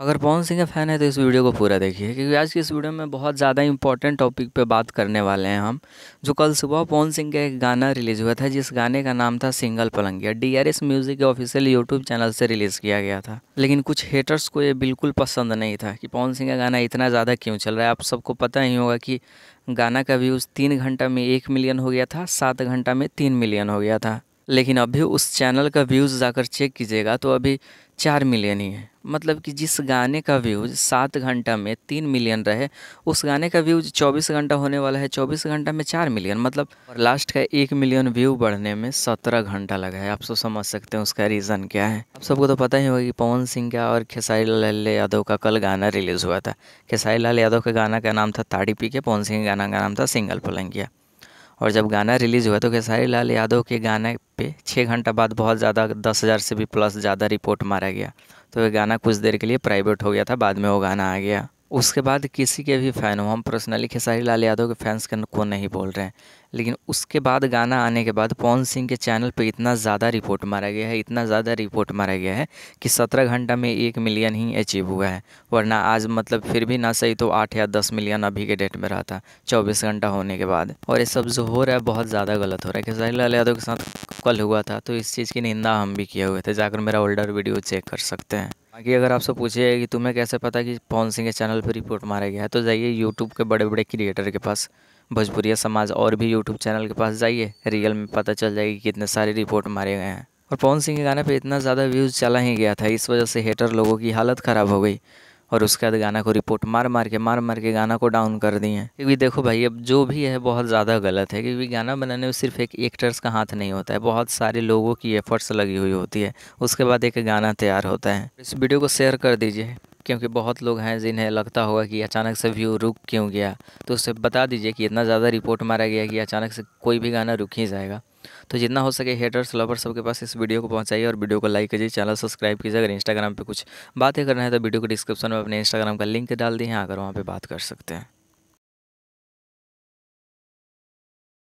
अगर पवन सिंह का फ़ैन है तो इस वीडियो को पूरा देखिए, क्योंकि आज की इस वीडियो में बहुत ज़्यादा इंपॉर्टेंट टॉपिक पे बात करने वाले हैं हम। जो कल सुबह पवन सिंह का एक गाना रिलीज़ हुआ था, जिस गाने का नाम था सिंगल पलंगिया। डीआरएस म्यूज़िक के ऑफिशियल यूट्यूब चैनल से रिलीज़ किया गया था। लेकिन कुछ हेटर्स को ये बिल्कुल पसंद नहीं था कि पवन सिंह का गाना इतना ज़्यादा क्यों चल रहा है। आप सबको पता ही होगा कि गाना का व्यूज़ 3 घंटा में 1 मिलियन हो गया था, 7 घंटा में 3 मिलियन हो गया था। लेकिन अभी उस चैनल का व्यूज़ जाकर चेक कीजिएगा तो अभी 4 मिलियन ही है। मतलब कि जिस गाने का व्यूज़ 7 घंटा में 3 मिलियन रहे, उस गाने का व्यूज़ 24 घंटा होने वाला है, 24 घंटा में 4 मिलियन। मतलब और लास्ट का 1 मिलियन व्यू बढ़ने में 17 घंटा लगा है। आप सब समझ सकते हैं उसका रीज़न क्या है। आप सबको तो पता ही होगा कि पवन सिंह का और खेसारी लाल यादव का कल गाना रिलीज़ हुआ था। खेसारी लाल यादव के गाना का नाम था ताड़ी पी के, पवन सिंह के गाना का नाम था सिंगल पलंगिया। और जब गाना रिलीज़ हुआ तो खेसारी लाल यादव के गाने पे 6 घंटा बाद बहुत ज़्यादा 10,000 से भी प्लस ज़्यादा रिपोर्ट मारा गया। तो ये गाना कुछ देर के लिए प्राइवेट हो गया था, बाद में वो गाना आ गया। उसके बाद किसी के भी फ़ैन हो, हम पर्सनली खेसारी लाल यादव के फैंस को नहीं बोल रहे हैं, लेकिन उसके बाद गाना आने के बाद पवन सिंह के चैनल पे इतना ज़्यादा रिपोर्ट मारा गया है, इतना ज़्यादा रिपोर्ट मारा गया है कि 17 घंटा में 1 मिलियन ही अचीव हुआ है। वरना आज मतलब फिर भी ना सही तो 8 या 10 मिलियन अभी के डेट में रहा था 24 घंटा होने के बाद। और ये सब जो हो रहा है बहुत ज़्यादा गलत हो रहा है। खेसारी लाल यादव के साथ कल हुआ था तो इस चीज़ की निंदा हम भी किए हुए थे, जाकर मेरा ओल्डर वीडियो चेक कर सकते हैं। बाकी अगर आपसे पूछिए कि तुम्हें कैसे पता कि पवन सिंह के चैनल पर रिपोर्ट मारा गया है, तो जाइए यूट्यूब के बड़े बड़े क्रिएटर के पास, भोजपुरिया समाज और भी यूट्यूब चैनल के पास जाइए, रियल में पता चल जाएगी कि कितने सारे रिपोर्ट मारे गए हैं। और पवन सिंह के गाने पे इतना ज़्यादा व्यूज़ चला ही गया था, इस वजह से हेटर लोगों की हालत ख़राब हो गई। और उसके बाद गाना को रिपोर्ट मार मार के गाना को डाउन कर दिए। क्योंकि देखो भाई, अब जो भी है बहुत ज़्यादा गलत है, क्योंकि गाना बनाने में सिर्फ एक एक्टर्स का हाथ नहीं होता है, बहुत सारे लोगों की एफर्ट्स लगी हुई होती है, उसके बाद एक गाना तैयार होता है। इस वीडियो को शेयर कर दीजिए, क्योंकि बहुत लोग हैं जिन्हें लगता होगा कि अचानक से व्यू रुक क्यों गया। तो उससे बता दीजिए कि इतना ज़्यादा रिपोर्ट मारा गया कि अचानक से कोई भी गाना रुक ही जाएगा। तो जितना हो सके हेटर्स लवर्स सबके पास इस वीडियो को पहुंचाइए और वीडियो को लाइक कीजिए, चैनल सब्सक्राइब कीजिए। अगर इंस्टाग्राम पे कुछ बातें करना है तो वीडियो को डिस्क्रिप्शन में अपने इंस्टाग्राम का लिंक डाल दिए हैं, आकर वहाँ पे बात कर सकते हैं।